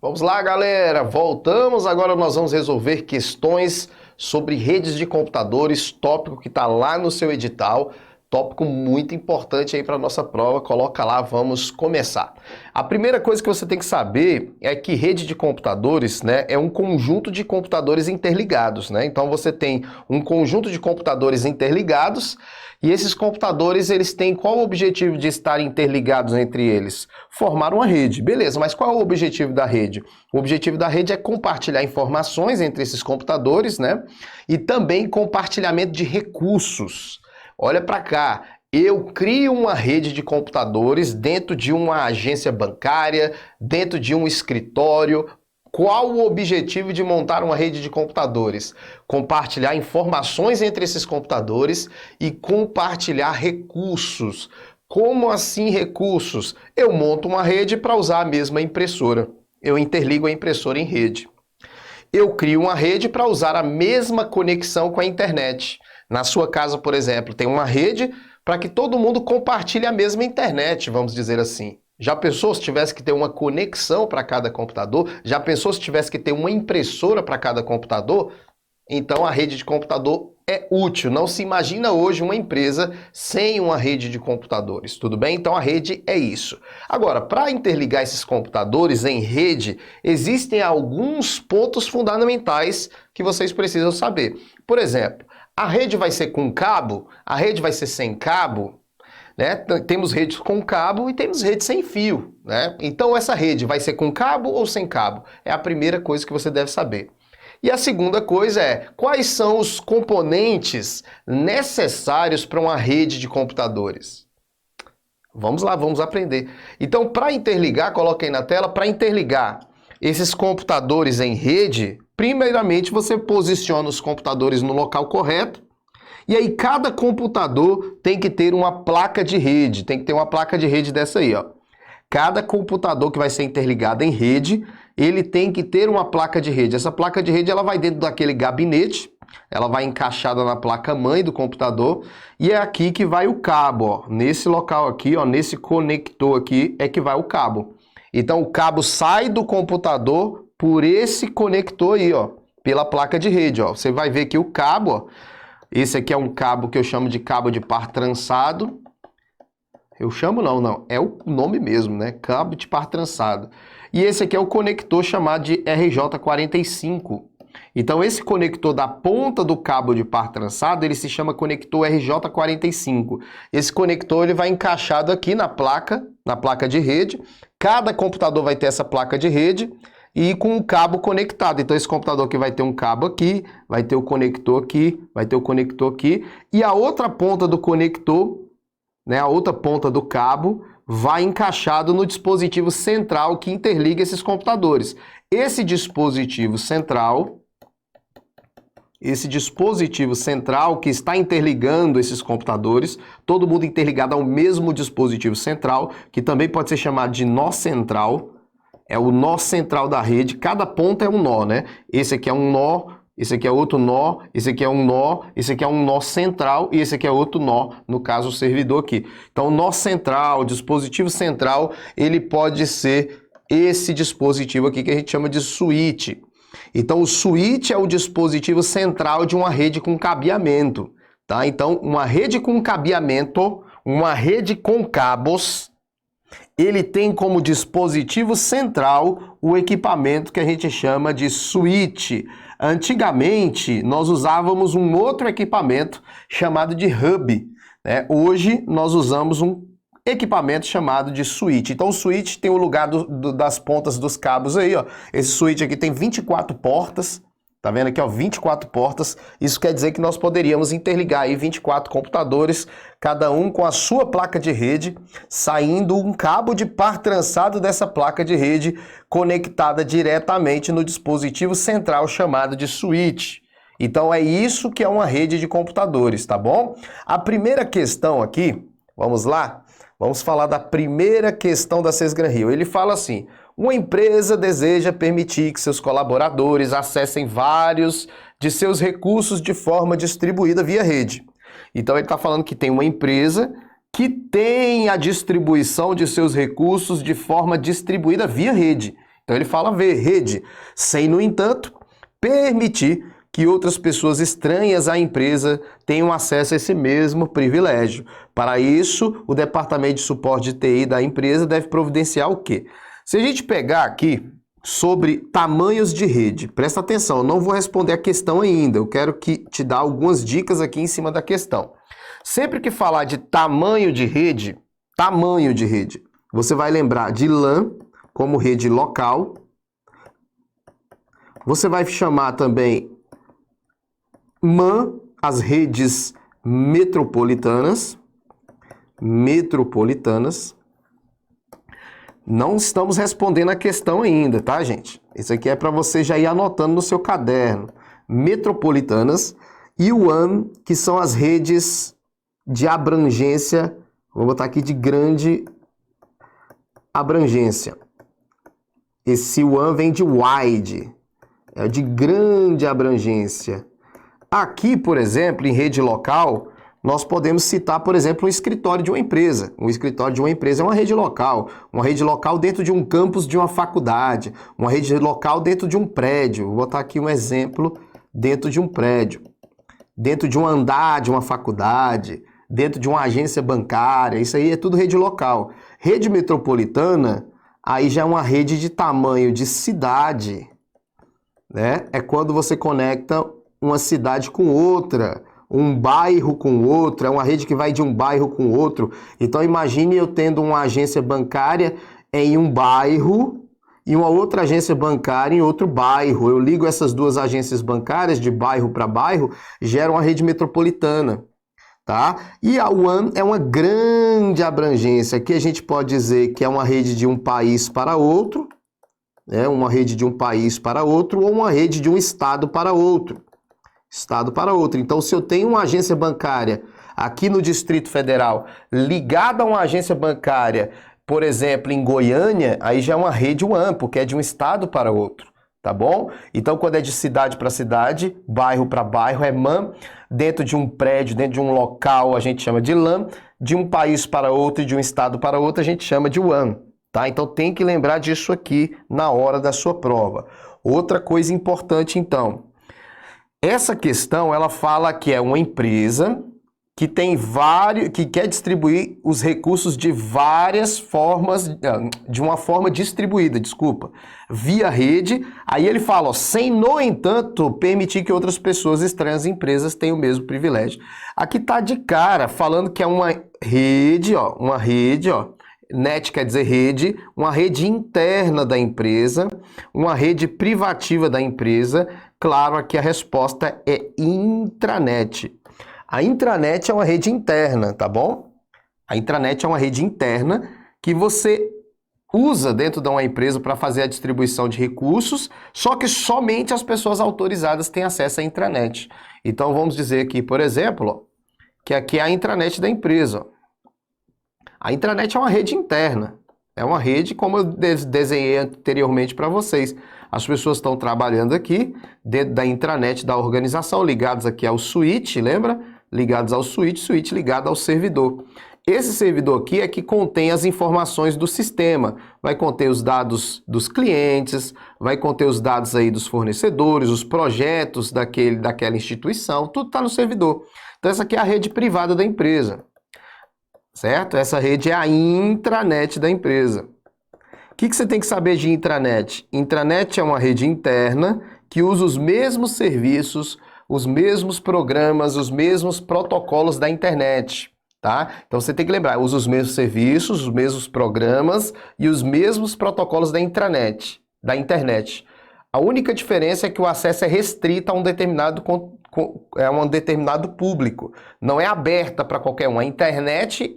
Vamos lá, galera! Voltamos. Agora nós vamos resolver questões sobre redes de computadores, tópico que está lá no seu edital, tópico muito importante aí para a nossa prova. Coloca lá, vamos começar. A primeira coisa que você tem que saber é que rede de computadores, né, é um conjunto de computadores interligados, né? Então você tem um conjunto de computadores interligados e esses computadores, eles têm qual o objetivo de estar interligados entre eles? Formar uma rede. Beleza, mas qual é o objetivo da rede? O objetivo da rede é compartilhar informações entre esses computadores, né? E também compartilhamento de recursos. Olha para cá, eu crio uma rede de computadores dentro de uma agência bancária, dentro de um escritório. Qual o objetivo de montar uma rede de computadores? Compartilhar informações entre esses computadores e compartilhar recursos. Como assim recursos? Eu monto uma rede para usar a mesma impressora. Eu interligo a impressora em rede. Eu crio uma rede para usar a mesma conexão com a internet. Na sua casa, por exemplo, tem uma rede para que todo mundo compartilhe a mesma internet, vamos dizer assim. Já pensou se tivesse que ter uma conexão para cada computador? Já pensou se tivesse que ter uma impressora para cada computador? Então a rede de computador é útil. Não se imagina hoje uma empresa sem uma rede de computadores, tudo bem? Então a rede é isso. Agora, para interligar esses computadores em rede, existem alguns pontos fundamentais que vocês precisam saber. Por exemplo, a rede vai ser com cabo? A rede vai ser sem cabo? Né? Temos redes com cabo e temos redes sem fio, né? Então essa rede vai ser com cabo ou sem cabo? É a primeira coisa que você deve saber. E a segunda coisa é, quais são os componentes necessários para uma rede de computadores? Vamos lá, vamos aprender. Então, para interligar, coloquei na tela, para interligar esses computadores em rede, primeiramente você posiciona os computadores no local correto, e aí cada computador tem que ter uma placa de rede, tem que ter uma placa de rede dessa aí, ó. Cada computador que vai ser interligado em rede, ele tem que ter uma placa de rede. Essa placa de rede ela vai dentro daquele gabinete, ela vai encaixada na placa-mãe do computador, e é aqui que vai o cabo, ó. Nesse local aqui, ó, nesse conector aqui é que vai o cabo. Então o cabo sai do computador por esse conector aí, ó, pela placa de rede, ó. Você vai ver que o cabo, ó, esse aqui é um cabo que eu chamo de cabo de par trançado. Eu chamo não, é o nome mesmo, né? Cabo de par trançado. E esse aqui é o conector chamado de RJ45. Então esse conector da ponta do cabo de par trançado, ele se chama conector RJ45. Esse conector ele vai encaixado aqui na placa de rede. Cada computador vai ter essa placa de rede e com o cabo conectado. Então esse computador aqui vai ter um cabo aqui, vai ter o conector aqui, vai ter o conector aqui, e a outra ponta do conector, né, a outra ponta do cabo, vai encaixado no dispositivo central que interliga esses computadores. Esse dispositivo central que está interligando esses computadores, todo mundo interligado ao mesmo dispositivo central, que também pode ser chamado de nó central, é o nó central da rede, cada ponta é um nó, né? Esse aqui é um nó, esse aqui é outro nó, esse aqui é um nó, esse aqui é um nó central e esse aqui é outro nó, no caso o servidor aqui. Então o nó central, o dispositivo central, ele pode ser esse dispositivo aqui que a gente chama de switch. Então o switch é o dispositivo central de uma rede com cabeamento, tá? Então uma rede com cabeamento, uma rede com cabos, ele tem como dispositivo central o equipamento que a gente chama de switch. Antigamente, nós usávamos um outro equipamento chamado de hub, né? Hoje, nós usamos um equipamento chamado de switch. Então, o switch tem o lugar das pontas dos cabos aí, ó. Esse switch aqui tem 24 portas. Tá vendo aqui, ó, 24 portas. Isso quer dizer que nós poderíamos interligar aí 24 computadores, cada um com a sua placa de rede, saindo um cabo de par trançado dessa placa de rede conectada diretamente no dispositivo central chamado de switch. Então é isso que é uma rede de computadores, tá bom? A primeira questão aqui, vamos lá? Vamos falar da primeira questão da Sesgran-Rio. Ele fala assim: uma empresa deseja permitir que seus colaboradores acessem vários de seus recursos de forma distribuída via rede. Então ele está falando que tem uma empresa que tem a distribuição de seus recursos de forma distribuída via rede. Então ele fala rede, sem, no entanto, permitir que outras pessoas estranhas à empresa tenham acesso a esse mesmo privilégio. Para isso, o departamento de suporte de TI da empresa deve providenciar o quê? Se a gente pegar aqui sobre tamanhos de rede, presta atenção, eu não vou responder a questão ainda, eu quero te dar algumas dicas aqui em cima da questão. Sempre que falar de tamanho de rede, você vai lembrar de LAN como rede local, você vai chamar também MAN, as redes metropolitanas. Não estamos respondendo a questão ainda, tá, gente? Isso aqui é para você já ir anotando no seu caderno. Metropolitanas e WAN, que são as redes de abrangência, vou botar aqui de grande abrangência. Esse WAN vem de wide, é de grande abrangência. Aqui, por exemplo, em rede local, nós podemos citar, por exemplo, um escritório de uma empresa. Um escritório de uma empresa é uma rede local dentro de um campus de uma faculdade, uma rede local dentro de um prédio. Vou botar aqui um exemplo dentro de um prédio, dentro de um andar de uma faculdade, dentro de uma agência bancária, isso aí é tudo rede local. Rede metropolitana, aí já é uma rede de tamanho de cidade, né? É quando você conecta uma cidade com outra, um bairro com outro, é uma rede que vai de um bairro com outro. Então imagine eu tendo uma agência bancária em um bairro e uma outra agência bancária em outro bairro. Eu ligo essas duas agências bancárias de bairro para bairro, gera uma rede metropolitana, tá? E a WAN é uma grande abrangência. Aqui a gente pode dizer que é uma rede de um país para outro, né? Uma rede de um país para outro ou uma rede de um estado para outro. Então, se eu tenho uma agência bancária aqui no Distrito Federal ligada a uma agência bancária, por exemplo, em Goiânia, aí já é uma rede WAN, porque é de um estado para outro, tá bom? Então, quando é de cidade para cidade, bairro para bairro, é MAN. Dentro de um prédio, dentro de um local, a gente chama de LAN. De um país para outro e de um estado para outro, a gente chama de WAN, tá? Então, tem que lembrar disso aqui na hora da sua prova. Outra coisa importante, então, essa questão, ela fala que é uma empresa que tem que quer distribuir os recursos de várias formas, de uma forma distribuída, via rede. Aí ele fala, ó, sem, no entanto, permitir que outras pessoas estranhas e empresas tenham o mesmo privilégio. Aqui tá de cara falando que é uma rede, net quer dizer rede, uma rede interna da empresa, uma rede privativa da empresa. Claro, aqui a resposta é intranet. A intranet é uma rede interna, tá bom? A intranet é uma rede interna que você usa dentro de uma empresa para fazer a distribuição de recursos, só que somente as pessoas autorizadas têm acesso à intranet. Então vamos dizer aqui, por exemplo, ó, que aqui é a intranet da empresa. A intranet é uma rede interna. É uma rede, como eu desenhei anteriormente para vocês. As pessoas estão trabalhando aqui dentro da intranet da organização, ligados aqui ao switch, lembra? Ligados ao switch ligado ao servidor. Esse servidor aqui é que contém as informações do sistema. Vai conter os dados dos clientes, vai conter os dados aí dos fornecedores, os projetos daquela instituição, tudo está no servidor. Então essa aqui é a rede privada da empresa. Certo? Essa rede é a intranet da empresa. O que você tem que saber de intranet? Intranet é uma rede interna que usa os mesmos serviços, os mesmos programas, os mesmos protocolos da internet, tá? Então você tem que lembrar, usa os mesmos serviços, os mesmos programas e os mesmos protocolos da internet. A única diferença é que o acesso é restrito a um determinado público. Não é aberta para qualquer um. A internet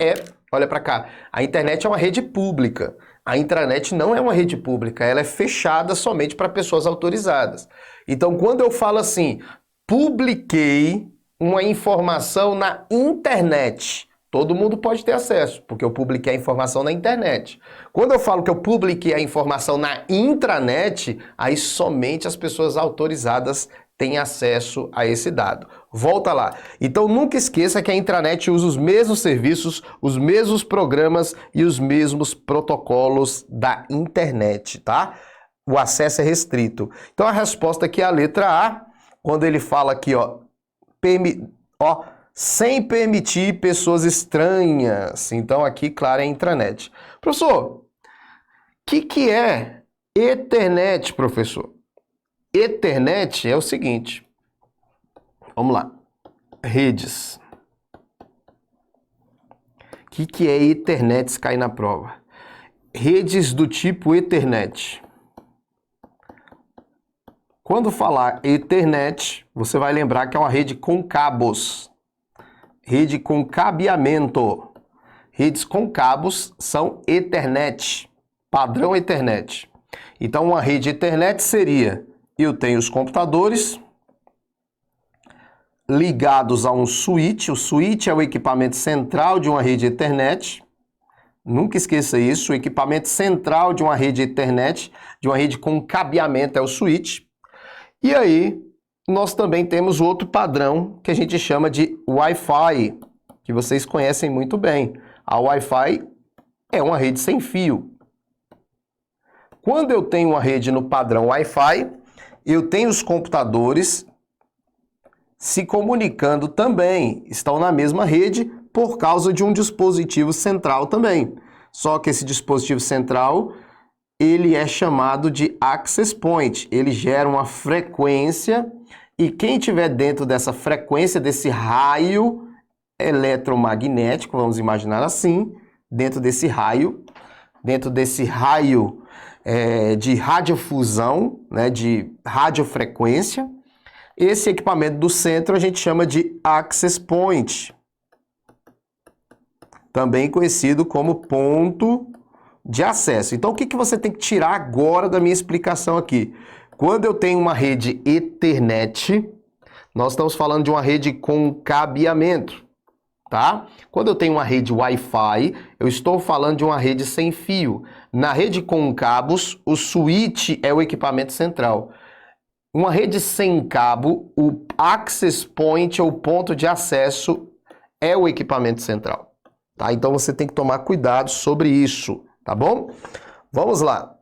olha para cá, a internet é uma rede pública. A intranet não é uma rede pública, ela é fechada somente para pessoas autorizadas. Então, quando eu falo assim, publiquei uma informação na internet, todo mundo pode ter acesso, porque eu publiquei a informação na internet. Quando eu falo que eu publiquei a informação na intranet, aí somente as pessoas autorizadas têm acesso a esse dado. Volta lá. Então nunca esqueça que a intranet usa os mesmos serviços, os mesmos programas e os mesmos protocolos da internet, tá? o acesso é restrito. Então a resposta aqui é a letra A, quando ele fala aqui, ó, sem permitir pessoas estranhas. Então aqui, claro, é intranet. Professor, o que é Ethernet, professor? Ethernet é o seguinte, vamos lá, redes. O que é Ethernet, se cair na prova? Redes do tipo Ethernet. Quando falar Ethernet, você vai lembrar que é uma rede com cabos. Rede com cabeamento. Redes com cabos são Ethernet, padrão Ethernet. Então, uma rede Ethernet seria, eu tenho os computadores ligados a um switch. O switch é o equipamento central de uma rede Ethernet. Nunca esqueça isso, o equipamento central de uma rede Ethernet, de uma rede com cabeamento, é o switch. E aí, nós também temos outro padrão que a gente chama de Wi-Fi, que vocês conhecem muito bem. A Wi-Fi é uma rede sem fio. Quando eu tenho uma rede no padrão Wi-Fi, eu tenho os computadores se comunicando também, estão na mesma rede por causa de um dispositivo central também. Só que esse dispositivo central, ele é chamado de access point. Ele gera uma frequência e quem estiver dentro dessa frequência, desse raio eletromagnético, vamos imaginar assim, dentro desse raio de radiofusão, né, de radiofrequência, esse equipamento do centro a gente chama de access point, também conhecido como ponto de acesso. Então, o que você tem que tirar agora da minha explicação aqui? Quando eu tenho uma rede Ethernet, nós estamos falando de uma rede com cabeamento, tá? Quando eu tenho uma rede Wi-Fi, eu estou falando de uma rede sem fio. Na rede com cabos, o switch é o equipamento central. Uma rede sem cabo, o access point, ou ponto de acesso, é o equipamento central. Tá? Então você tem que tomar cuidado sobre isso, tá bom? Vamos lá.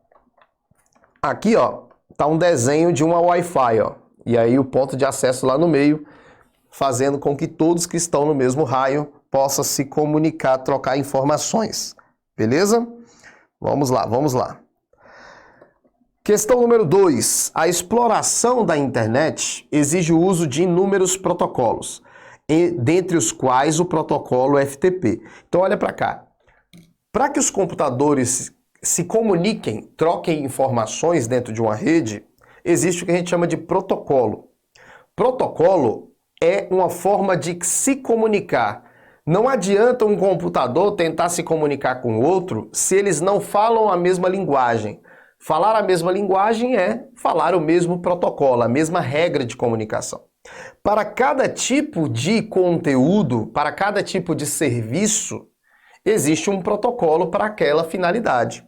Aqui, ó, tá um desenho de uma Wi-Fi, ó. E aí o ponto de acesso lá no meio, fazendo com que todos que estão no mesmo raio possam se comunicar, trocar informações. Beleza? Vamos lá, vamos lá. Questão número 2. A exploração da internet exige o uso de inúmeros protocolos, dentre os quais o protocolo FTP. Então olha para cá. Para que os computadores se comuniquem, troquem informações dentro de uma rede, existe o que a gente chama de protocolo. Protocolo é uma forma de se comunicar. Não adianta um computador tentar se comunicar com outro se eles não falam a mesma linguagem. Falar a mesma linguagem é falar o mesmo protocolo, a mesma regra de comunicação. Para cada tipo de conteúdo, para cada tipo de serviço, existe um protocolo para aquela finalidade,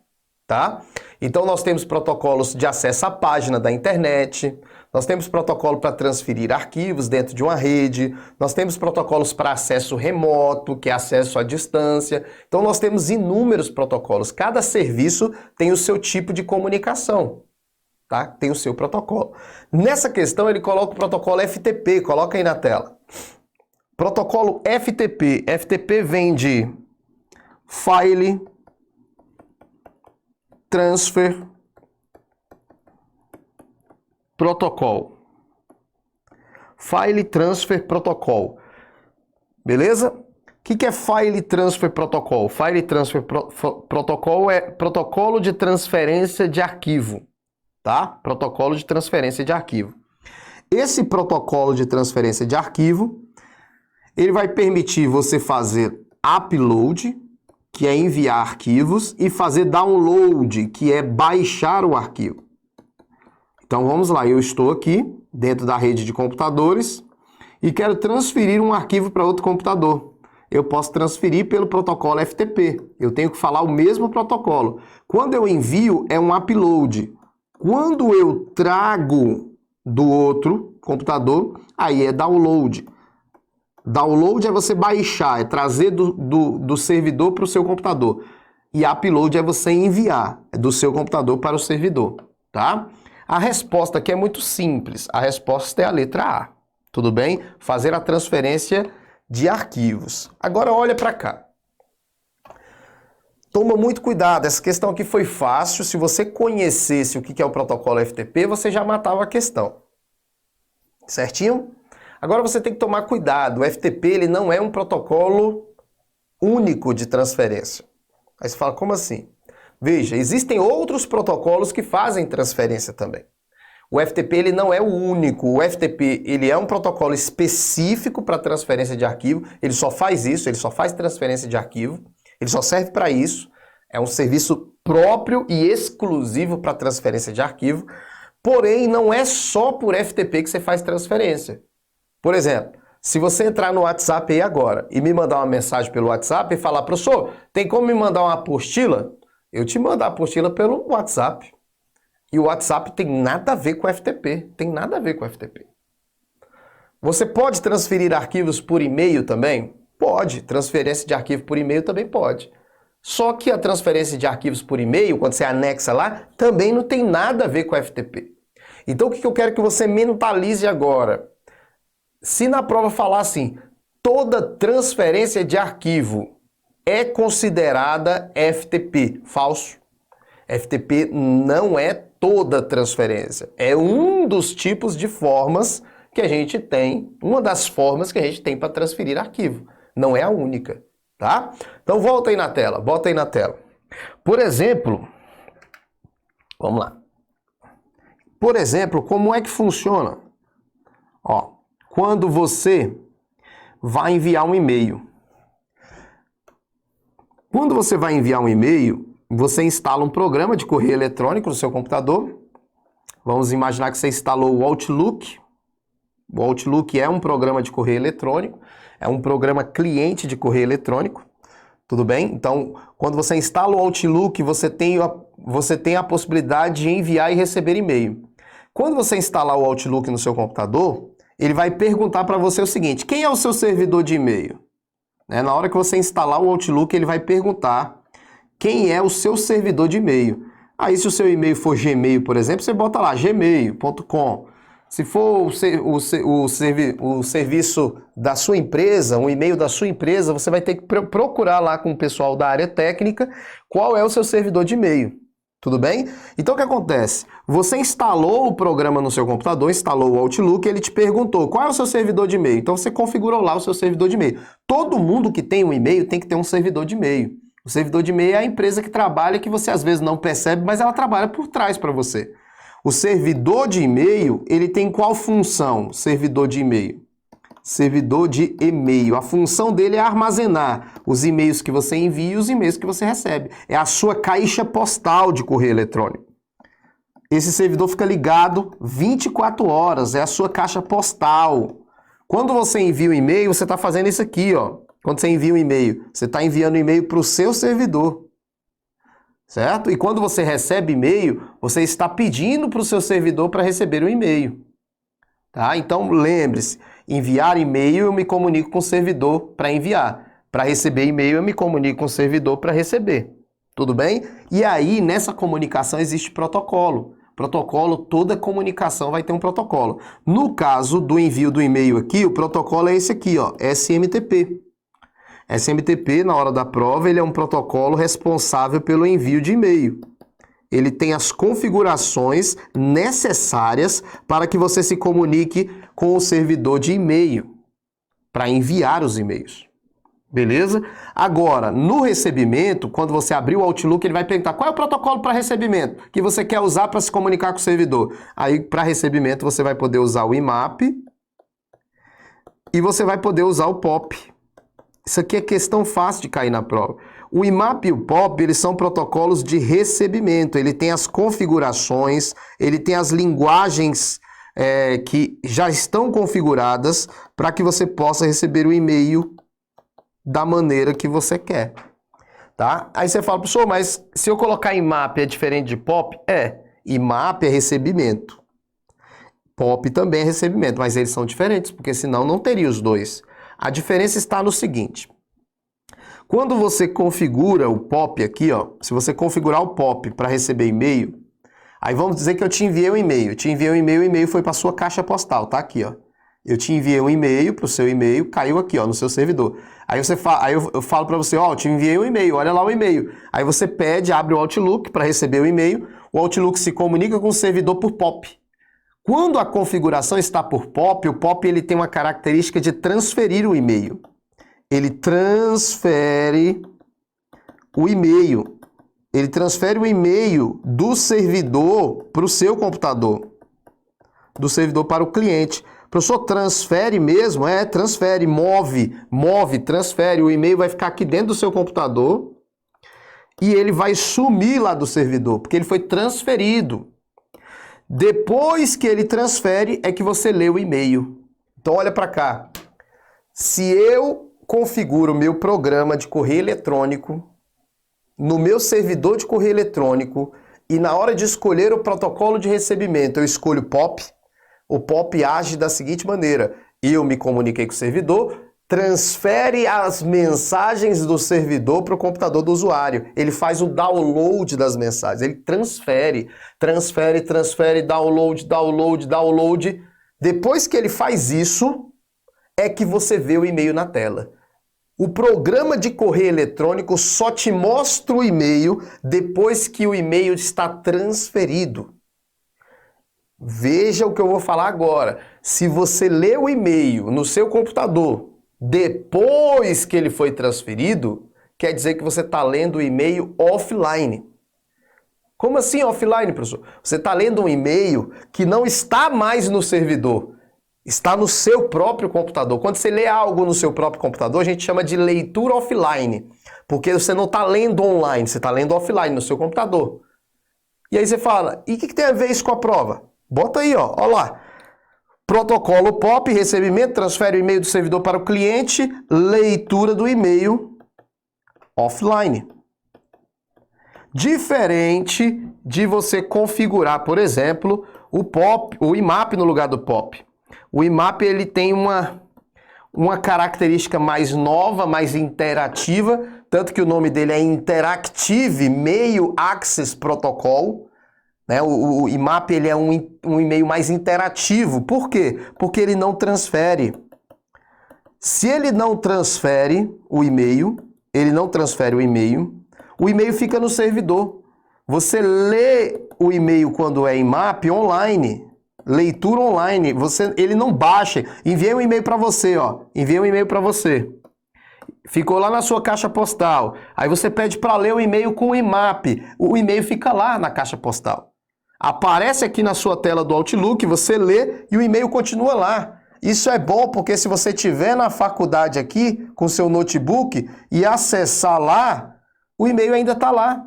tá? Então nós temos protocolos de acesso à página da internet, nós temos protocolo para transferir arquivos dentro de uma rede, nós temos protocolos para acesso remoto, que é acesso à distância. Então nós temos inúmeros protocolos. Cada serviço tem o seu tipo de comunicação, tá? Tem o seu protocolo. Nessa questão ele coloca o protocolo FTP, coloca aí na tela. Protocolo FTP. FTP vem de File Transfer Protocol. File Transfer Protocol. Beleza? O que é File Transfer Protocol? File Transfer Protocol é protocolo de transferência de arquivo, tá? Protocolo de transferência de arquivo. Esse protocolo de transferência de arquivo, ele vai permitir você fazer upload, que é enviar arquivos, e fazer download, que é baixar o arquivo. Então vamos lá, eu estou aqui dentro da rede de computadores e quero transferir um arquivo para outro computador. Eu posso transferir pelo protocolo FTP. Eu tenho que falar o mesmo protocolo. Quando eu envio, é um upload. Quando eu trago do outro computador, aí é download. Download é você baixar, é trazer do servidor para o seu computador. E upload é você enviar do seu computador para o servidor. tá? A resposta aqui é muito simples. A resposta é a letra A. Tudo bem? Fazer a transferência de arquivos. Agora olha para cá. Toma muito cuidado, essa questão aqui foi fácil. Se você conhecesse o que é o protocolo FTP, você já matava a questão. Certinho? Agora você tem que tomar cuidado. O FTP ele não é um protocolo único de transferência. Aí você fala, como assim? Veja, existem outros protocolos que fazem transferência também. O FTP ele não é o único. O FTP ele é um protocolo específico para transferência de arquivo. Ele só faz isso, ele só faz transferência de arquivo. Ele só serve para isso. É um serviço próprio e exclusivo para transferência de arquivo. Porém, não é só por FTP que você faz transferência. Por exemplo, se você entrar no WhatsApp aí agora e me mandar uma mensagem pelo WhatsApp e falar, professor, tem como me mandar uma apostila? Eu te mando a apostila pelo WhatsApp. E o WhatsApp tem nada a ver com o FTP. Tem nada a ver com o FTP. Você pode transferir arquivos por e-mail também? Pode. Transferência de arquivo por e-mail também pode. Só que a transferência de arquivos por e-mail, quando você anexa lá, também não tem nada a ver com o FTP. Então o que eu quero que você mentalize agora? Se na prova falar assim, toda transferência de arquivo é considerada FTP, falso. FTP não é toda transferência. É um dos tipos de formas que a gente tem, uma das formas que a gente tem para transferir arquivo. Não é a única, tá? Então volta aí na tela, bota aí na tela. Por exemplo, vamos lá. Por exemplo, como é que funciona? Ó, quando você vai enviar um e-mail. Quando você vai enviar um e-mail, você instala um programa de correio eletrônico no seu computador. Vamos imaginar que você instalou o Outlook. O Outlook é um programa de correio eletrônico, é um programa cliente de correio eletrônico. Tudo bem? Então, quando você instala o Outlook, você tem a possibilidade de enviar e receber e-mail. Quando você instalar o Outlook no seu computador, ele vai perguntar para você o seguinte, quem é o seu servidor de e-mail? Na hora que você instalar o Outlook, ele vai perguntar quem é o seu servidor de e-mail. Aí se o seu e-mail for Gmail, por exemplo, você bota lá gmail.com. Se for o serviço da sua empresa, um e-mail da sua empresa, você vai ter que procurar lá com o pessoal da área técnica qual é o seu servidor de e-mail. Tudo bem? Então o que acontece? Você instalou o programa no seu computador, instalou o Outlook, ele te perguntou qual é o seu servidor de e-mail. Então você configurou lá o seu servidor de e-mail. Todo mundo que tem um e-mail tem que ter um servidor de e-mail. O servidor de e-mail é a empresa que trabalha, que você às vezes não percebe, mas ela trabalha por trás para você. O servidor de e-mail, ele tem qual função? Servidor de e-mail. Servidor de e-mail. A função dele é armazenar os e-mails que você envia e os e-mails que você recebe. É a sua caixa postal de correio eletrônico. Esse servidor fica ligado 24 horas, é a sua caixa postal. Quando você envia um e-mail, você está fazendo isso aqui, ó. Quando você envia um e-mail, você está enviando um e-mail para o seu servidor. Certo? E quando você recebe e-mail, você está pedindo para o seu servidor para receber o e-mail. Tá? Então, lembre-se, enviar e-mail eu me comunico com o servidor para enviar. Para receber e-mail eu me comunico com o servidor para receber. Tudo bem? E aí, nessa comunicação existe protocolo. Protocolo, toda comunicação vai ter um protocolo. No caso do envio do e-mail aqui, o protocolo é esse aqui, ó, SMTP. SMTP, na hora da prova, ele é um protocolo responsável pelo envio de e-mail. Ele tem as configurações necessárias para que você se comunique com o servidor de e-mail, para enviar os e-mails. Beleza? Agora, no recebimento, quando você abrir o Outlook, ele vai perguntar qual é o protocolo para recebimento que você quer usar para se comunicar com o servidor. Aí, para recebimento, você vai poder usar o IMAP e você vai poder usar o POP. Isso aqui é questão fácil de cair na prova. O IMAP e o POP, eles são protocolos de recebimento. Ele tem as configurações, ele tem as linguagens que já estão configuradas para que você possa receber o e-mail da maneira que você quer. Tá? Aí você fala, professor, mas se eu colocar IMAP é diferente de POP? IMAP é recebimento. POP também é recebimento, mas eles são diferentes, porque senão não teria os dois. A diferença está no seguinte. Quando você configura o POP aqui, ó, se você configurar o POP para receber e-mail, Aí vamos dizer que eu te enviei um e-mail. Te enviei um e-mail, o e-mail foi para sua caixa postal, tá aqui, ó. Eu te enviei um e-mail para o seu e-mail, caiu aqui, ó, no seu servidor. Aí eu falo para você, ó, eu te enviei um e-mail, olha lá o e-mail. Aí você pede, abre o Outlook para receber o e-mail. O Outlook se comunica com o servidor por POP. Quando a configuração está por POP, o POP ele tem uma característica de transferir o e-mail. Ele transfere o e-mail. Ele transfere o e-mail do servidor para o seu computador. Do servidor para o cliente. Professor, transfere mesmo? É, transfere, move, transfere. O e-mail vai ficar aqui dentro do seu computador e ele vai sumir lá do servidor, porque ele foi transferido. Depois que ele transfere, é que você lê o e-mail. Então, olha para cá. Se eu configuro o meu programa de correio eletrônico no meu servidor de correio eletrônico e na hora de escolher o protocolo de recebimento eu escolho POP, o POP age da seguinte maneira: eu me comuniquei com o servidor, transfere as mensagens do servidor para o computador do usuário. Ele faz o download das mensagens, ele transfere, download. Depois que ele faz isso, é que você vê o e-mail na tela. O programa de correio eletrônico só te mostra o e-mail depois que o e-mail está transferido. Veja o que eu vou falar agora. Se você lê o e-mail no seu computador depois que ele foi transferido, quer dizer que você está lendo o e-mail offline. Como assim offline, professor? Você está lendo um e-mail que não está mais no servidor, está no seu próprio computador. Quando você lê algo no seu próprio computador, a gente chama de leitura offline, porque você não está lendo online, você está lendo offline no seu computador. E aí você fala, e o que tem a ver isso com a prova? Bota aí, ó lá. Protocolo POP, recebimento, transfere o e-mail do servidor para o cliente, leitura do e-mail offline. Diferente de você configurar, por exemplo, o POP, o IMAP no lugar do POP. O IMAP ele tem uma característica mais nova, mais interativa, tanto que o nome dele é Interactive Mail Access Protocol. Né? O IMAP ele é um e-mail mais interativo. Por quê? Porque ele não transfere. Se ele não transfere o e-mail, o e-mail fica no servidor. Você lê o e-mail quando é IMAP online, leitura online, ele não baixa. Enviei um e-mail para você, ó. Enviei um e-mail para você. Ficou lá na sua caixa postal. Aí você pede para ler o e-mail com o IMAP. O e-mail fica lá na caixa postal. Aparece aqui na sua tela do Outlook, você lê e o e-mail continua lá. Isso é bom porque se você estiver na faculdade aqui com seu notebook e acessar lá, o e-mail ainda está lá.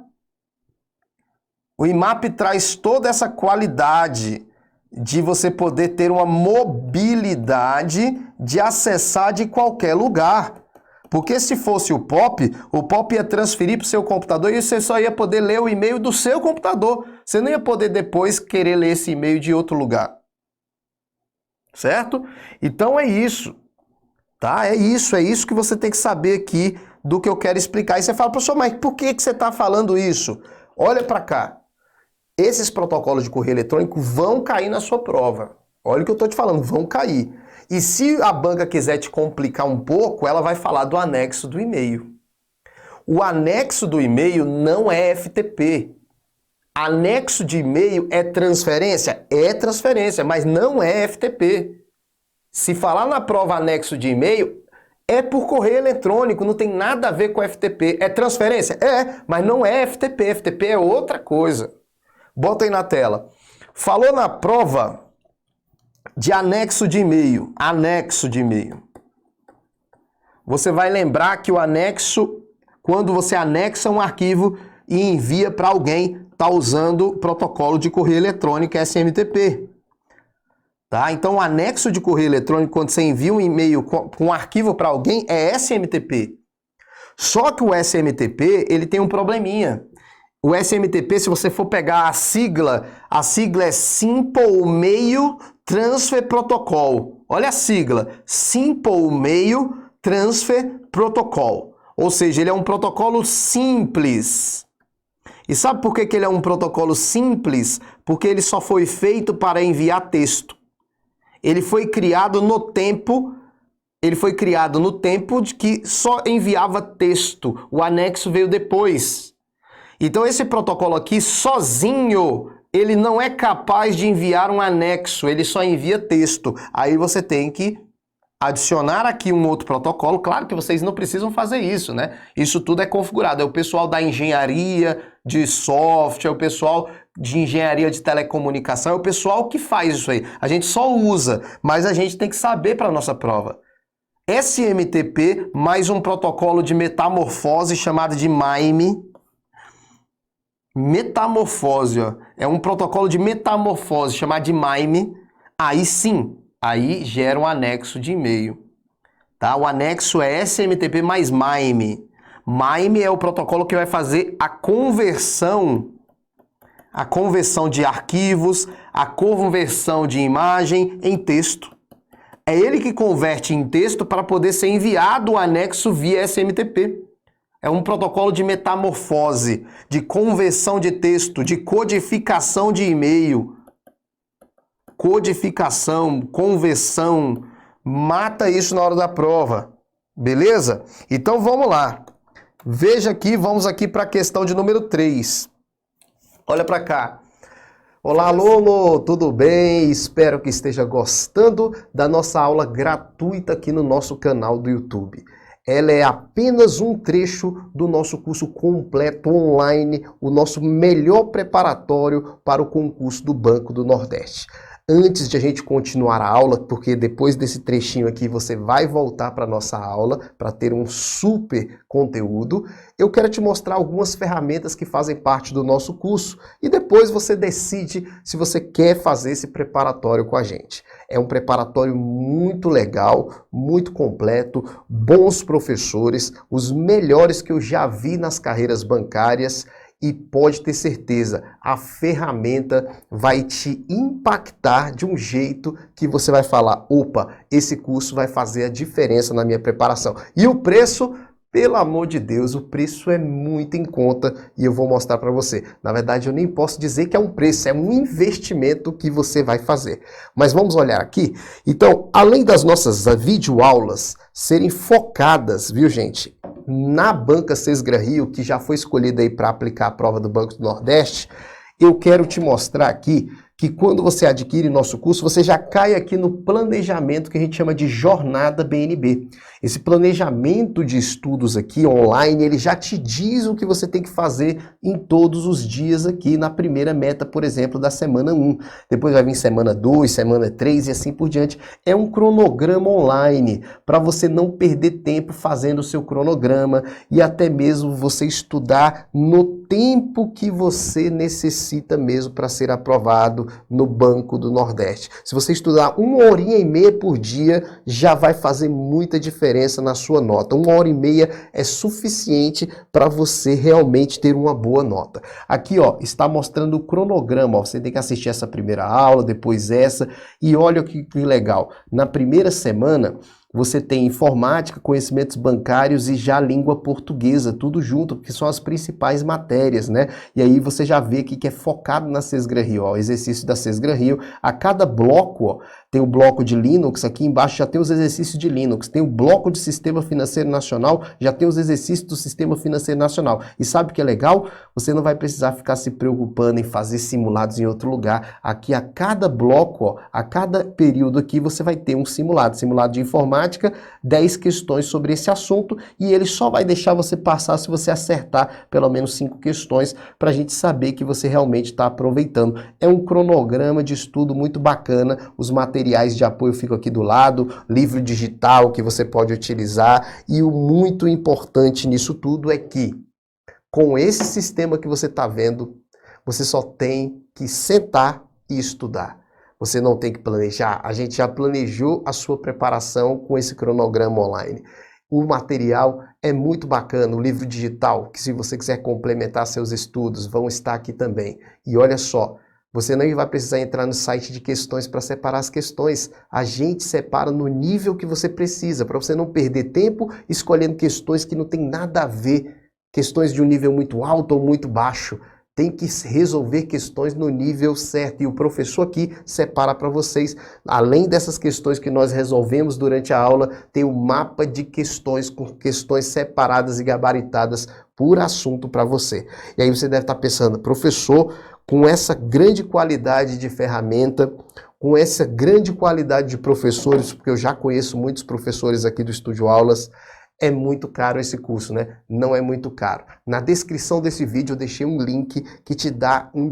O IMAP traz toda essa qualidade de você poder ter uma mobilidade de acessar de qualquer lugar. Porque se fosse o POP ia transferir para o seu computador e você só ia poder ler o e-mail do seu computador. Você não ia poder depois querer ler esse e-mail de outro lugar. Certo? Então é isso. Tá? É isso que você tem que saber aqui do que eu quero explicar. E você fala, professor, mas por que você está falando isso? Olha para cá. Esses protocolos de correio eletrônico vão cair na sua prova. Olha o que eu estou te falando, vão cair. E se a banca quiser te complicar um pouco, ela vai falar do anexo do e-mail. O anexo do e-mail não é FTP. Anexo de e-mail é transferência? É transferência, mas não é FTP. Se falar na prova anexo de e-mail, é por correio eletrônico, não tem nada a ver com FTP. É transferência? É, mas não é FTP. FTP é outra coisa. Bota aí na tela. Falou na prova de anexo de e-mail. Anexo de e-mail. Você vai lembrar que o anexo, quando você anexa um arquivo e envia para alguém, está usando o protocolo de correio eletrônico SMTP. Tá? Então, o anexo de correio eletrônico, quando você envia um e-mail com um arquivo para alguém, é SMTP. Só que o SMTP, ele tem um probleminha. O SMTP, se você for pegar a sigla é Simple Mail Transfer Protocol. Olha a sigla, Simple Mail Transfer Protocol. Ou seja, ele é um protocolo simples. E sabe por que ele é um protocolo simples? Porque ele só foi feito para enviar texto. Ele foi criado no tempo de que só enviava texto. O anexo veio depois. Então esse protocolo aqui, sozinho, ele não é capaz de enviar um anexo, ele só envia texto. Aí você tem que adicionar aqui um outro protocolo. Claro que vocês não precisam fazer isso, né? Isso tudo é configurado. É o pessoal da engenharia de software, é o pessoal de engenharia de telecomunicação, é o pessoal que faz isso aí. A gente só usa, mas a gente tem que saber para a nossa prova. SMTP mais um protocolo de metamorfose chamado de MIME. Metamorfose, ó. É um protocolo de metamorfose chamado de MIME. Aí sim, aí gera um anexo de e-mail. Tá? O anexo é SMTP mais MIME. MIME é o protocolo que vai fazer a conversão de arquivos, a conversão de imagem em texto. É ele que converte em texto para poder ser enviado o anexo via SMTP. É um protocolo de metamorfose, de conversão de texto, de codificação de e-mail. Codificação, conversão, mata isso na hora da prova, beleza? Então vamos lá. Veja aqui, vamos aqui para a questão de número 3. Olha para cá. Olá, aluno, tudo bem? Espero que esteja gostando da nossa aula gratuita aqui no nosso canal do YouTube. Ela é apenas um trecho do nosso curso completo online, o nosso melhor preparatório para o concurso do Banco do Nordeste. Antes de a gente continuar a aula, porque depois desse trechinho aqui você vai voltar para a nossa aula para ter um super conteúdo, eu quero te mostrar algumas ferramentas que fazem parte do nosso curso e depois você decide se você quer fazer esse preparatório com a gente. É um preparatório muito legal, muito completo, bons professores, os melhores que eu já vi nas carreiras bancárias. E pode ter certeza, a ferramenta vai te impactar de um jeito que você vai falar, opa, esse curso vai fazer a diferença na minha preparação. E o preço, pelo amor de Deus, o preço é muito em conta e eu vou mostrar para você. Na verdade, eu nem posso dizer que é um preço, é um investimento que você vai fazer. Mas vamos olhar aqui. Então, além das nossas videoaulas serem focadas, viu gente, na banca Sesgra Rio, que já foi escolhida aí para aplicar a prova do Banco do Nordeste, eu quero te mostrar aqui que quando você adquire nosso curso, você já cai aqui no planejamento que a gente chama de Jornada BNB. Esse planejamento de estudos aqui online, ele já te diz o que você tem que fazer em todos os dias aqui na primeira meta, por exemplo, da semana 1. Depois vai vir semana 2, semana 3 e assim por diante. É um cronograma online para você não perder tempo fazendo o seu cronograma e até mesmo você estudar no tempo que você necessita mesmo para ser aprovado no Banco do Nordeste. Se você estudar 1h30 por dia, já vai fazer muita diferença na sua nota. 1h30 é suficiente para você realmente ter uma boa nota. Aqui, ó, está mostrando o cronograma. Ó, você tem que assistir essa primeira aula, depois essa, e olha que legal. Na primeira semana, você tem informática, conhecimentos bancários e já língua portuguesa, tudo junto, porque são as principais matérias, né? E aí você já vê aqui que é focado na Sesgra Rio, ó, exercício da Sesgra Rio. A cada bloco, ó, tem o bloco de Linux, aqui embaixo já tem os exercícios de Linux, tem o bloco de Sistema Financeiro Nacional, já tem os exercícios do Sistema Financeiro Nacional. E sabe o que é legal? Você não vai precisar ficar se preocupando em fazer simulados em outro lugar. Aqui a cada bloco, ó, a cada período aqui você vai ter um simulado de informática, 10 questões sobre esse assunto e ele só vai deixar você passar se você acertar pelo menos 5 questões para a gente saber que você realmente está aproveitando. É um cronograma de estudo muito bacana, os materiais de apoio ficam aqui do lado, livro digital que você pode utilizar e o muito importante nisso tudo é que com esse sistema que você está vendo, você só tem que sentar e estudar. Você não tem que planejar, a gente já planejou a sua preparação com esse cronograma online. O material é muito bacana, o livro digital, que se você quiser complementar seus estudos, vão estar aqui também. E olha só, você não vai precisar entrar no site de questões para separar as questões. A gente separa no nível que você precisa, para você não perder tempo escolhendo questões que não tem nada a ver, questões de um nível muito alto ou muito baixo. tem que resolver questões no nível certo. E o professor aqui separa para vocês, além dessas questões que nós resolvemos durante a aula, tem um mapa de questões com questões separadas e gabaritadas por assunto para você. E aí você deve estar pensando, professor, com essa grande qualidade de ferramenta, com essa grande qualidade de professores, porque eu já conheço muitos professores aqui do Estúdio Aulas, é muito caro esse curso, né? Não é muito caro. Na descrição desse vídeo eu deixei um link que te dá um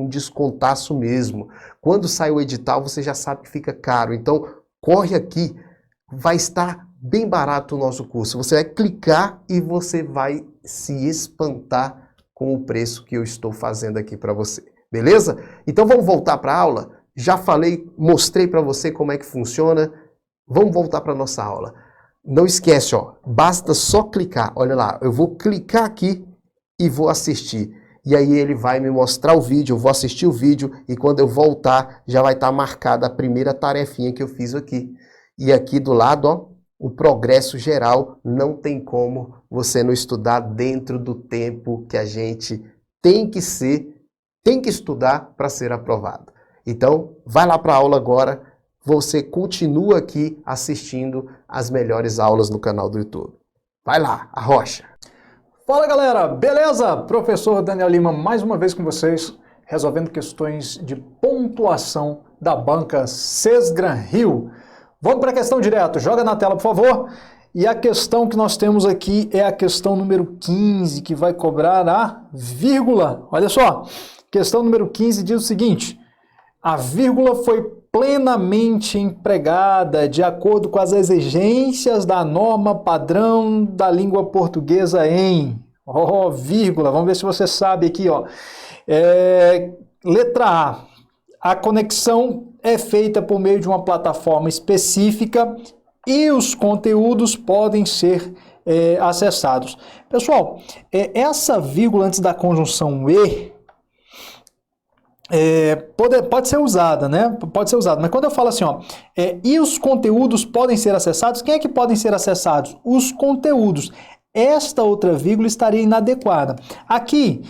descontaço mesmo. Quando sai o edital, você já sabe que fica caro. Então, corre aqui, vai estar bem barato o nosso curso. Você vai clicar e você vai se espantar com o preço que eu estou fazendo aqui para você. Beleza? Então vamos voltar para a aula? Já falei, mostrei para você como é que funciona. Vamos voltar para a nossa aula. Não esquece, ó, basta só clicar. Olha lá, eu vou clicar aqui e vou assistir. E aí ele vai me mostrar o vídeo, eu vou assistir o vídeo e quando eu voltar já vai estar marcada a primeira tarefinha que eu fiz aqui. E aqui do lado, ó, o progresso geral. Não tem como você não estudar dentro do tempo que a gente tem que estudar para ser aprovado. Então, vai lá para a aula agora. Você continua aqui assistindo as melhores aulas no canal do YouTube. Vai lá, arrocha! Fala galera, beleza? Professor Daniel Lima mais uma vez com vocês, resolvendo questões de pontuação da banca Sesgran Rio. Vamos para a questão direto, joga na tela por favor. E a questão que nós temos aqui é a questão número 15, que vai cobrar a vírgula. Olha só, questão número 15 diz o seguinte: a vírgula foi plenamente empregada de acordo com as exigências da norma padrão da língua portuguesa em... vírgula, vamos ver se você sabe aqui, ó. Letra A conexão é feita por meio de uma plataforma específica e os conteúdos podem ser acessados. Pessoal, essa vírgula antes da conjunção e pode ser usada, né? Pode ser usada, mas quando eu falo assim, ó, e os conteúdos podem ser acessados, quem é que podem ser acessados? Os conteúdos. Esta outra vírgula estaria inadequada. Aqui,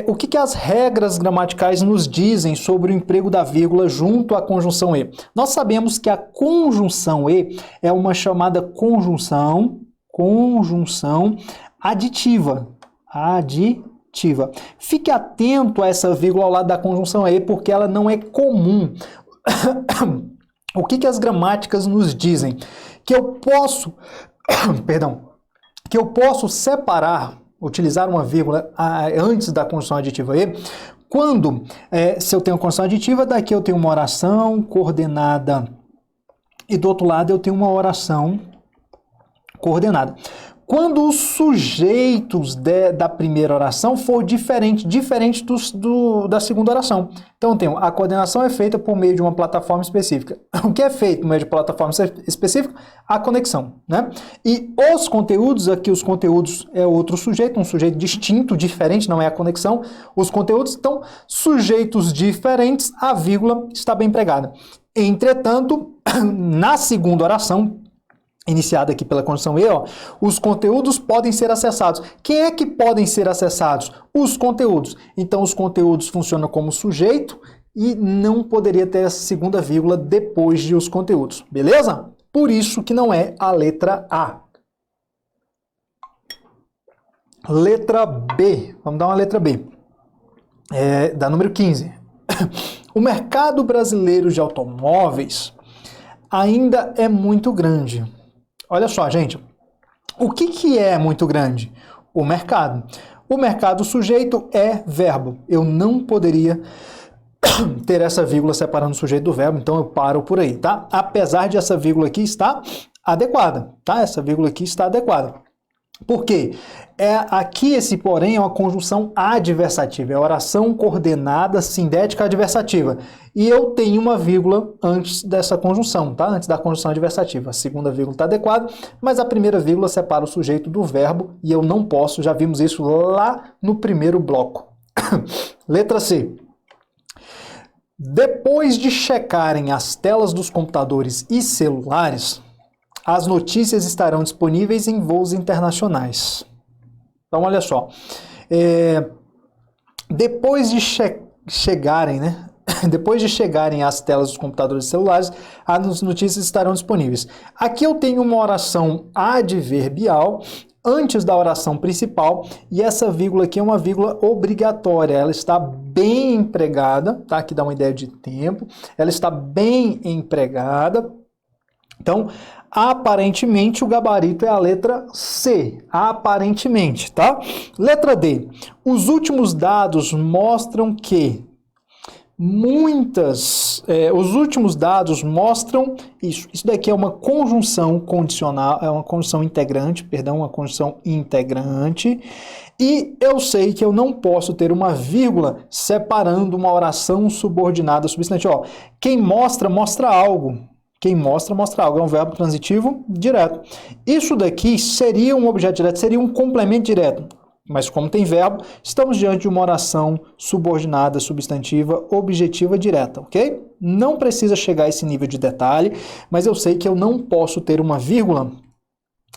o que as regras gramaticais nos dizem sobre o emprego da vírgula junto à conjunção e? Nós sabemos que a conjunção e é uma chamada conjunção aditiva. Fique atento a essa vírgula ao lado da conjunção e, porque ela não é comum. O que as gramáticas nos dizem? Que eu posso, separar, utilizar uma vírgula antes da conjunção aditiva e, quando, se eu tenho conjunção aditiva, daqui eu tenho uma oração coordenada e do outro lado eu tenho uma oração coordenada. Quando os sujeitos da primeira oração for diferente da segunda oração. Então, eu tenho a coordenação é feita por meio de uma plataforma específica. O que é feito por meio de plataforma específica? A conexão, né? E os conteúdos, aqui os conteúdos é outro sujeito, um sujeito distinto, diferente, não é a conexão. Os conteúdos, então, sujeitos diferentes, a vírgula está bem empregada. Entretanto, na segunda oração, iniciada aqui pela conjunção e, ó, os conteúdos podem ser acessados. Quem é que podem ser acessados? Os conteúdos. Então, os conteúdos funcionam como sujeito e não poderia ter essa segunda vírgula depois de os conteúdos. Beleza? Por isso que não é a letra A. Letra B. Vamos dar uma letra B. Da número 15. O mercado brasileiro de automóveis ainda é muito grande. Olha só, gente, o que é muito grande? O mercado. O mercado sujeito é verbo. Eu não poderia ter essa vírgula separando o sujeito do verbo, então eu paro por aí, tá? Apesar de essa vírgula aqui estar adequada, tá? Essa vírgula aqui está adequada. Por quê? Aqui esse porém é uma conjunção adversativa, é oração coordenada sindética adversativa. E eu tenho uma vírgula antes dessa conjunção, tá? Antes da conjunção adversativa. A segunda vírgula está adequada, mas a primeira vírgula separa o sujeito do verbo e eu não posso, já vimos isso lá no primeiro bloco. Letra C. Depois de checarem as telas dos computadores e celulares, as notícias estarão disponíveis em voos internacionais. Então, olha só. depois de chegarem, né? Depois de chegarem às telas dos computadores celulares, as notícias estarão disponíveis. Aqui eu tenho uma oração adverbial antes da oração principal, e essa vírgula aqui é uma vírgula obrigatória, ela está bem empregada, tá? Aqui dá uma ideia de tempo, ela está bem empregada. Então, aparentemente o gabarito é a letra C, aparentemente, tá? Letra D, os últimos dados mostram que os últimos dados mostram isso. Isso daqui é uma conjunção condicional, é uma conjunção integrante, perdão, uma conjunção integrante. E eu sei que eu não posso ter uma vírgula separando uma oração subordinada substantiva. Ó, quem mostra, mostra algo. Quem mostra, mostra algo. É um verbo transitivo direto. Isso daqui seria um objeto direto, seria um complemento direto. Mas como tem verbo, estamos diante de uma oração subordinada, substantiva, objetiva, direta, ok? Não precisa chegar a esse nível de detalhe, mas eu sei que eu não posso ter uma vírgula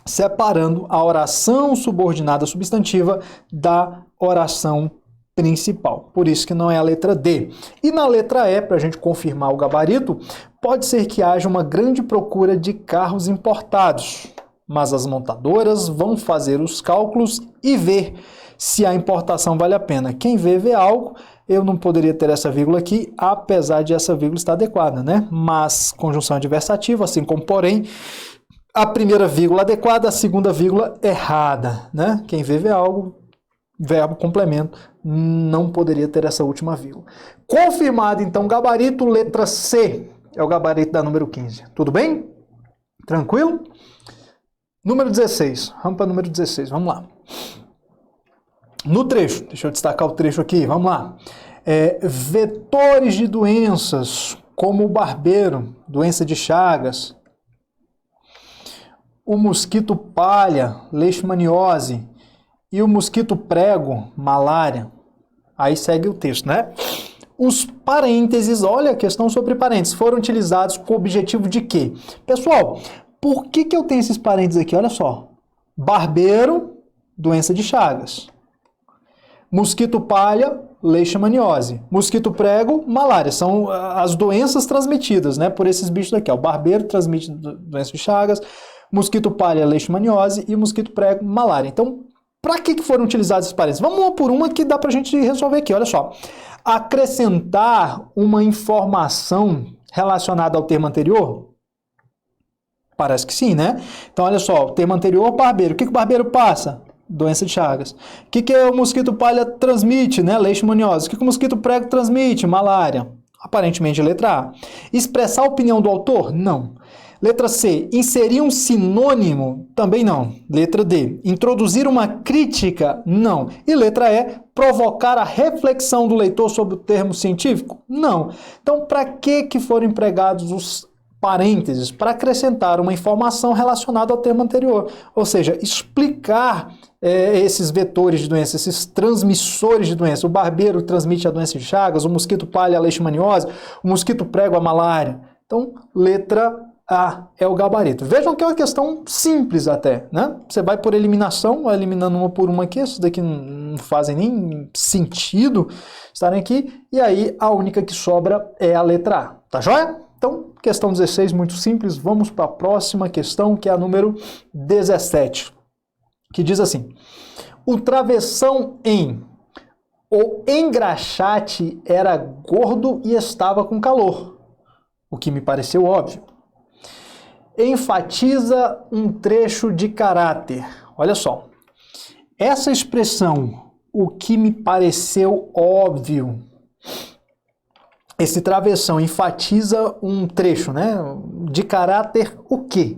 separando a oração subordinada substantiva da oração principal. Por isso que não é a letra D. E na letra E, para a gente confirmar o gabarito, pode ser que haja uma grande procura de carros importados, mas as montadoras vão fazer os cálculos e ver se a importação vale a pena. Quem vê algo. Eu não poderia ter essa vírgula aqui, apesar de essa vírgula estar adequada, né? Mas conjunção adversativa, assim como porém, a primeira vírgula adequada, a segunda vírgula errada, né? Quem vê algo, verbo complemento, não poderia ter essa última vírgula. Confirmado, então, gabarito, letra C, é o gabarito da número 15. Tudo bem? Tranquilo? Número 16, vamos para o número 16, vamos lá. No trecho, deixa eu destacar o trecho aqui, vamos lá. Vetores de doenças, como o barbeiro, doença de Chagas, o mosquito palha, leishmaniose, e o mosquito prego, malária. Aí segue o texto, né? Os parênteses, olha a questão sobre parênteses, foram utilizados com o objetivo de quê? Pessoal, por que eu tenho esses parênteses aqui? Olha só. Barbeiro, doença de Chagas. Mosquito palha, leishmaniose. Mosquito prego, malária. São as doenças transmitidas, né, por esses bichos daqui. Ó. O barbeiro transmite doença de Chagas, mosquito palha, leishmaniose e mosquito prego, malária. Então, para que foram utilizados esses parênteses? Vamos uma por uma que dá para a gente resolver aqui. Olha só. Acrescentar uma informação relacionada ao termo anterior? Parece que sim, né? Então, olha só, o termo anterior, barbeiro. O que o barbeiro passa? Doença de Chagas. O que o mosquito palha transmite, né? Leishmaniose. O que o mosquito prego transmite? Malária. Aparentemente, letra A. Expressar a opinião do autor? Não. Letra C. Inserir um sinônimo? Também não. Letra D. Introduzir uma crítica? Não. E letra E. Provocar a reflexão do leitor sobre o termo científico? Não. Então, para que foram empregados os parênteses? Para acrescentar uma informação relacionada ao termo anterior. Ou seja, explicar esses vetores de doença, esses transmissores de doença. O barbeiro transmite a doença de Chagas, o mosquito palha a leishmaniose, o mosquito prego a malária. Então, letra A é o gabarito. Vejam que é uma questão simples até, né? Você vai por eliminação, vai eliminando uma por uma aqui, esses daqui não fazem nem sentido estarem aqui, e aí a única que sobra é a letra A, tá joia? Então, questão 16, muito simples, vamos para a próxima questão, que é a número 17, que diz assim: o travessão o engraxate era gordo e estava com calor, o que me pareceu óbvio. Enfatiza um trecho de caráter. Olha só, essa expressão, o que me pareceu óbvio, esse travessão enfatiza um trecho, né, de caráter o quê?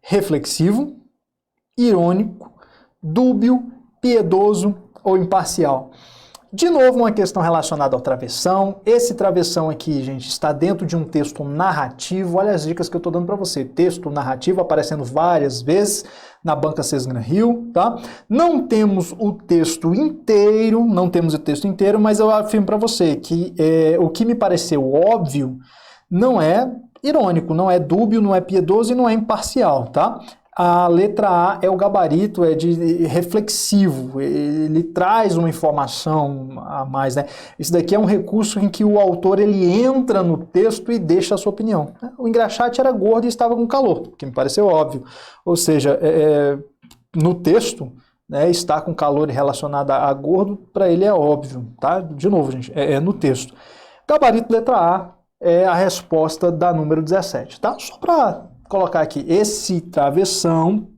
Reflexivo, irônico, dúbio, piedoso ou imparcial. De novo, uma questão relacionada ao travessão. Esse travessão aqui, gente, está dentro de um texto narrativo. Olha as dicas que eu estou dando para você. Texto narrativo aparecendo várias vezes na banca Sesgran Hill, tá? Não temos o texto inteiro, mas eu afirmo para você que o que me pareceu óbvio não é irônico, não é dúbio, não é piedoso e não é imparcial, tá? A letra A é o gabarito, é de reflexivo, ele traz uma informação a mais, né? Isso daqui é um recurso em que o autor ele entra no texto e deixa a sua opinião. O engraxate era gordo e estava com calor, que me pareceu óbvio. Ou seja, no texto, né, estar com calor relacionado a gordo, para ele é óbvio, tá? De novo, gente, é no texto. Gabarito letra A é a resposta da número 17, tá? Só para colocar aqui, esse travessão,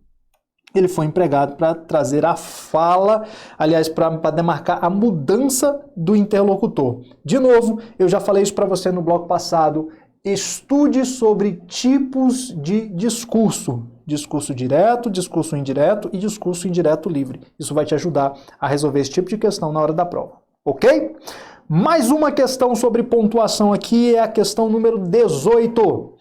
ele foi empregado para trazer a fala, aliás, para demarcar a mudança do interlocutor. De novo, eu já falei isso para você no bloco passado, estude sobre tipos de discurso. Discurso direto, discurso indireto e discurso indireto livre. Isso vai te ajudar a resolver esse tipo de questão na hora da prova, ok? Mais uma questão sobre pontuação aqui é a questão número 18.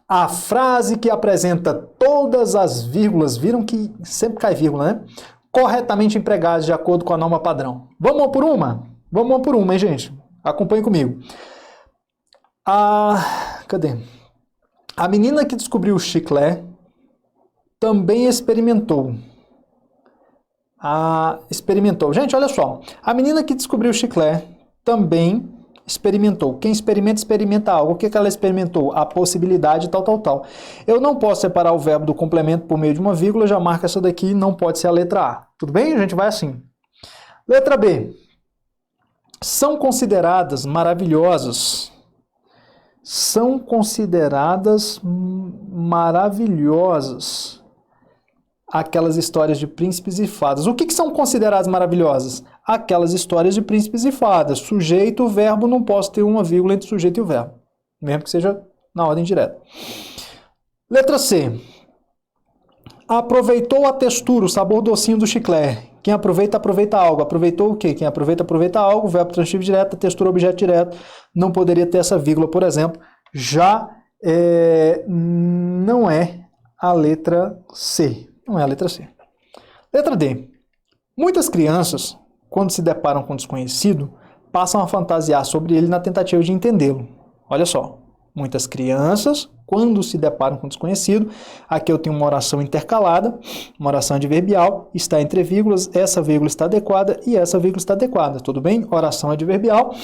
A frase que apresenta todas as vírgulas, viram que sempre cai vírgula, né? Corretamente empregadas de acordo com a norma padrão. Vamos uma por uma? Vamos uma por uma, hein, gente? Acompanhe comigo. Cadê? A menina que descobriu o chiclete também experimentou. Experimentou. Gente, olha só. A menina que descobriu o chiclete também experimentou. Quem experimenta, experimenta algo. O que ela experimentou? A possibilidade tal, tal, tal. Eu não posso separar o verbo do complemento por meio de uma vírgula, já marca essa daqui, não pode ser a letra A. Tudo bem? A gente vai assim. Letra B. São consideradas maravilhosas. São consideradas maravilhosas aquelas histórias de príncipes e fadas. O que são consideradas maravilhosas? Aquelas histórias de príncipes e fadas. Sujeito, verbo, não posso ter uma vírgula entre sujeito e o verbo. Mesmo que seja na ordem direta. Letra C. Aproveitou a textura, o sabor docinho do chiclete. Quem aproveita, aproveita algo. Aproveitou o quê? Quem aproveita, aproveita algo. Verbo transitivo direto, textura, objeto direto. Não poderia ter essa vírgula, por exemplo. Já não é a letra C. Não é a letra C. Letra D. Muitas crianças, quando se deparam com um desconhecido, passam a fantasiar sobre ele na tentativa de entendê-lo. Olha só. Muitas crianças, quando se deparam com um desconhecido, aqui eu tenho uma oração intercalada, uma oração adverbial, está entre vírgulas, essa vírgula está adequada e essa vírgula está adequada. Tudo bem? Oração adverbial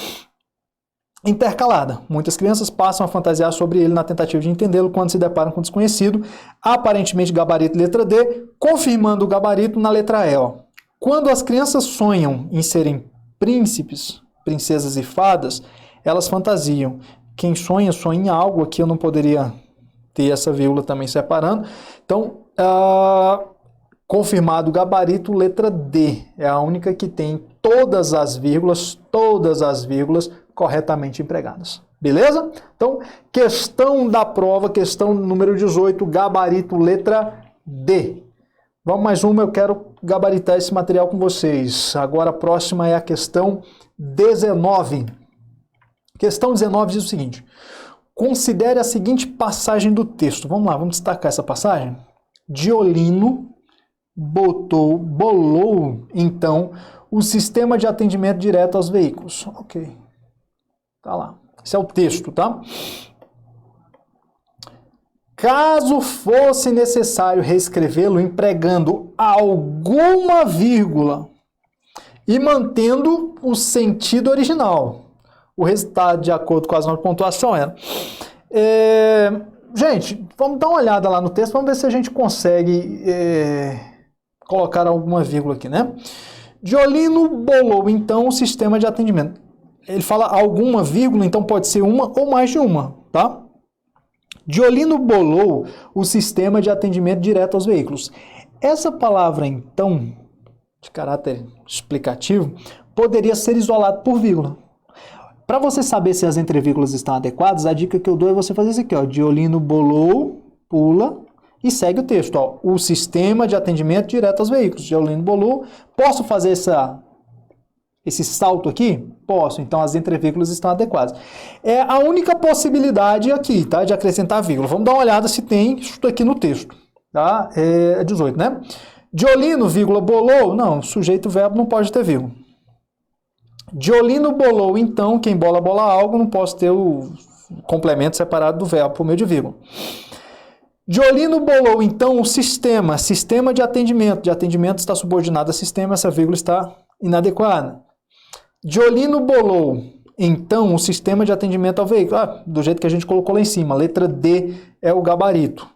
intercalada. Muitas crianças passam a fantasiar sobre ele na tentativa de entendê-lo quando se deparam com um desconhecido. Aparentemente, gabarito letra D, confirmando o gabarito na letra E. Ó. Quando as crianças sonham em serem príncipes, princesas e fadas, elas fantasiam. Quem sonha, sonha em algo. Aqui eu não poderia ter essa vírgula também separando. Então, confirmado o gabarito, letra D. É a única que tem todas as vírgulas corretamente empregadas. Beleza? Então, questão da prova, questão número 18, gabarito letra D. Vamos mais uma, eu quero gabaritar esse material com vocês. Agora a próxima é a questão 19. Questão 19 diz o seguinte: considere a seguinte passagem do texto. Vamos lá, vamos destacar essa passagem. Diolino bolou, então, o sistema de atendimento direto aos veículos. Ok. Tá lá. Esse é o texto, tá? Caso fosse necessário reescrevê-lo empregando alguma vírgula e mantendo o sentido original. O resultado, de acordo com as normas de pontuação, era... Gente, vamos dar uma olhada lá no texto, vamos ver se a gente consegue colocar alguma vírgula aqui, né? Diolino bolou, então, o sistema de atendimento. Ele fala alguma vírgula, então pode ser uma ou mais de uma, tá? Diolino bolou o sistema de atendimento direto aos veículos. Essa palavra, então, de caráter explicativo, poderia ser isolada por vírgula. Para você saber se as entrevírgulas estão adequadas, a dica que eu dou é você fazer isso aqui, ó. Diolino bolou, pula e segue o texto, ó. O sistema de atendimento direto aos veículos. Diolino bolou. Posso fazer esse salto aqui? Posso. Então as entrevírgulas estão adequadas. É a única possibilidade aqui, tá? De acrescentar vírgula. Vamos dar uma olhada se tem isso aqui no texto, tá? É 18, né? Diolino, vírgula, bolou. Não, sujeito, verbo não pode ter vírgula. Diolino bolou, então, quem bola, bola algo, não posso ter o complemento separado do verbo por meio de vírgula. Diolino bolou, então, o sistema de atendimento está subordinado a sistema, essa vírgula está inadequada. Diolino bolou, então, o sistema de atendimento ao veículo, do jeito que a gente colocou lá em cima, letra D é o gabarito.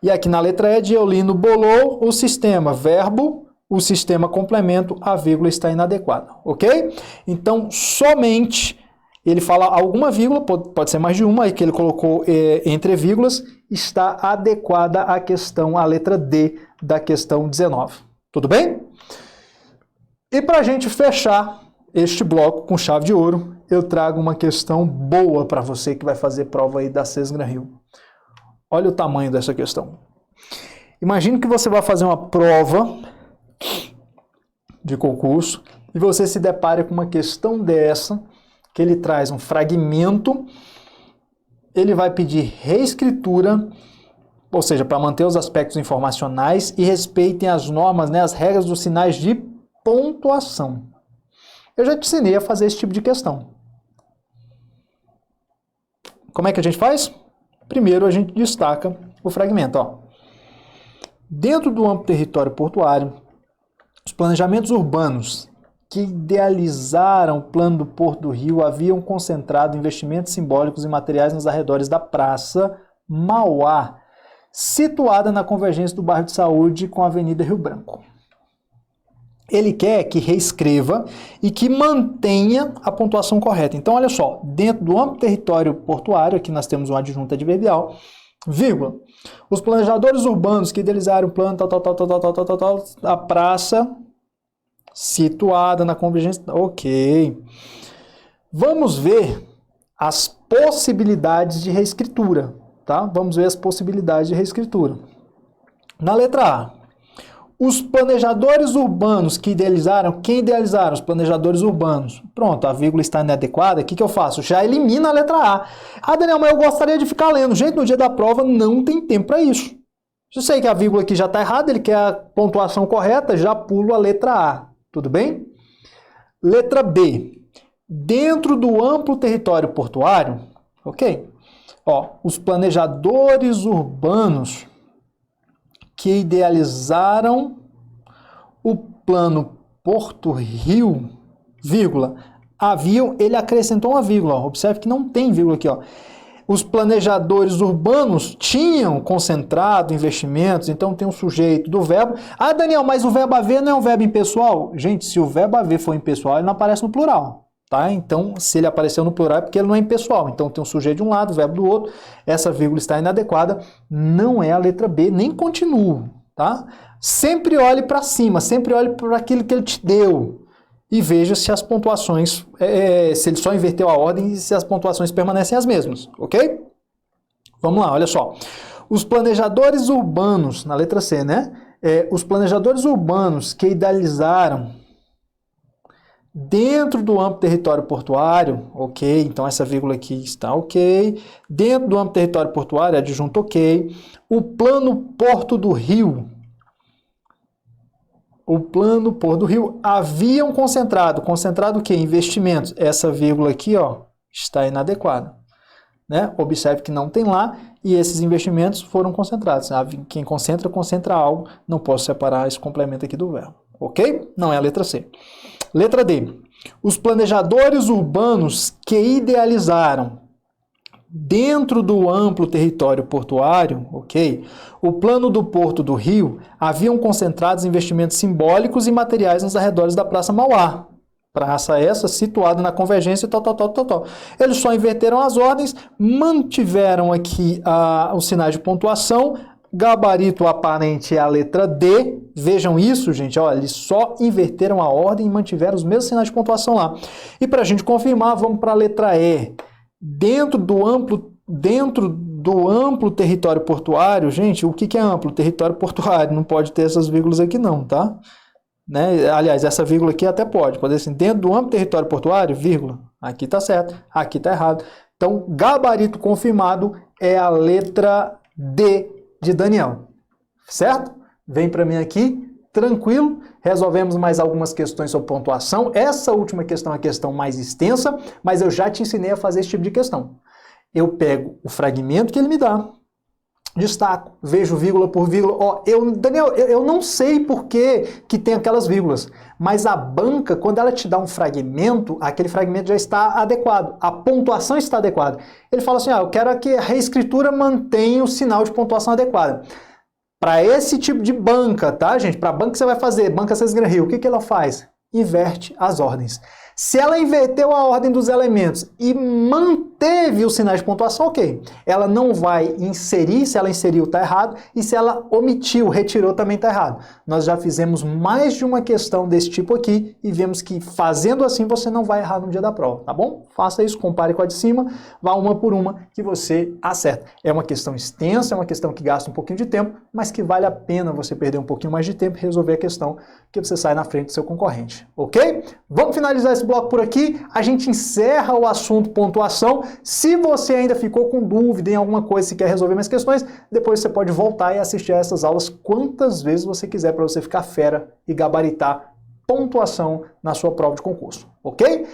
E aqui na letra E, Diolino bolou o sistema, verbo, o sistema complemento, a vírgula está inadequada, ok? Então, somente, ele fala alguma vírgula, pode ser mais de uma, aí que ele colocou entre vírgulas, está adequada à questão, a letra D da questão 19. Tudo bem? E para a gente fechar este bloco com chave de ouro, eu trago uma questão boa para você que vai fazer prova aí da Sesgran-Rio. Olha o tamanho dessa questão. Imagine que você vai fazer uma prova de concurso e você se depara com uma questão dessa, que ele traz um fragmento, ele vai pedir reescritura, ou seja, para manter os aspectos informacionais e respeitem as normas, né, as regras dos sinais de pontuação. Eu já te ensinei a fazer esse tipo de questão. Como é que a gente faz? Primeiro a gente destaca o fragmento. Ó. Dentro do amplo território portuário, os planejamentos urbanos que idealizaram o plano do Porto do Rio haviam concentrado investimentos simbólicos e materiais nos arredores da Praça Mauá, situada na convergência do bairro de Saúde com a Avenida Rio Branco. Ele quer que reescreva e que mantenha a pontuação correta. Então, olha só, dentro do amplo território portuário, aqui nós temos um adjunto adverbial, vírgula, os planejadores urbanos que idealizaram o plano a praça situada na convergência... Ok. Vamos ver as possibilidades de reescritura, tá? Vamos ver as possibilidades de reescritura. Na letra A, os planejadores urbanos que idealizaram, quem idealizaram? Os planejadores urbanos. Pronto, a vírgula está inadequada, o que eu faço? Já elimina a letra A. Ah, Daniel, mas eu gostaria de ficar lendo. Gente, no dia da prova não tem tempo para isso. Se eu sei que a vírgula aqui já está errada, ele quer a pontuação correta, já pulo a letra A. Tudo bem? Letra B. Dentro do amplo território portuário, ok? Ó, os planejadores urbanos que idealizaram o plano Porto Rio, vírgula, ele acrescentou uma vírgula, ó, observe que não tem vírgula aqui, ó. Os planejadores urbanos tinham concentrado investimentos, então tem um sujeito do verbo. Ah, Daniel, mas o verbo haver não é um verbo impessoal? Gente, se o verbo haver for impessoal, ele não aparece no plural. Tá? Então, se ele apareceu no plural é porque ele não é impessoal. Então, tem um sujeito de um lado, o verbo do outro. Essa vírgula está inadequada. Não é a letra B, nem continuo. Tá? Sempre olhe para cima, sempre olhe para aquilo que ele te deu. E veja se as pontuações, se ele só inverteu a ordem e se as pontuações permanecem as mesmas. Ok? Vamos lá, olha só. Os planejadores urbanos, na letra C, né? Os planejadores urbanos que idealizaram dentro do amplo território portuário, ok, então essa vírgula aqui está ok. Dentro do amplo território portuário, adjunto ok. O plano Porto do Rio, haviam concentrado o quê? Investimentos. Essa vírgula aqui, ó, está inadequada. Né? Observe que não tem lá e esses investimentos foram concentrados. Quem concentra, concentra algo. Não posso separar esse complemento aqui do verbo. Ok? Não é a letra C. Letra D. Os planejadores urbanos que idealizaram dentro do amplo território portuário, ok, o plano do Porto do Rio haviam concentrados investimentos simbólicos e materiais nos arredores da Praça Mauá. Praça essa situada na convergência, Eles só inverteram as ordens, mantiveram aqui os sinais de pontuação. Gabarito aparente é a letra D. Vejam isso, gente. Olha, eles só inverteram a ordem e mantiveram os mesmos sinais de pontuação lá. E para a gente confirmar, vamos para a letra E. Dentro do amplo território portuário, gente, o que é amplo? Território portuário. Não pode ter essas vírgulas aqui não, tá? Né? Aliás, essa vírgula aqui até pode dizer assim, dentro do amplo território portuário, vírgula. Aqui está certo, aqui está errado. Então, gabarito confirmado é a letra D de Daniel, certo? Vem para mim aqui, tranquilo, resolvemos mais algumas questões sobre pontuação. Essa última questão é a questão mais extensa, mas eu já te ensinei a fazer esse tipo de questão. Eu pego o fragmento que ele me dá, destaco, vejo vírgula por vírgula. Ó, Daniel, eu não sei por que tem aquelas vírgulas, mas a banca, quando ela te dá um fragmento, aquele fragmento já está adequado, a pontuação está adequada. Ele fala assim, eu quero que a reescritura mantenha o sinal de pontuação adequada. Para esse tipo de banca, tá, gente? Para a banca que você vai fazer, banca Sesgran Rio, o que ela faz? Inverte as ordens. Se ela inverteu a ordem dos elementos e manteve os sinais de pontuação, ok. Ela não vai inserir, se ela inseriu está errado, e se ela omitiu, retirou também está errado. Nós já fizemos mais de uma questão desse tipo aqui e vemos que fazendo assim você não vai errar no dia da prova, tá bom? Faça isso, compare com a de cima, vá uma por uma que você acerta. É uma questão extensa, é uma questão que gasta um pouquinho de tempo, mas que vale a pena você perder um pouquinho mais de tempo e resolver a questão que você sai na frente do seu concorrente, ok? Vamos finalizar esse bloco por aqui, a gente encerra o assunto pontuação. Se você ainda ficou com dúvida em alguma coisa, se quer resolver mais questões, depois você pode voltar e assistir a essas aulas quantas vezes você quiser para você ficar fera e gabaritar pontuação na sua prova de concurso, ok?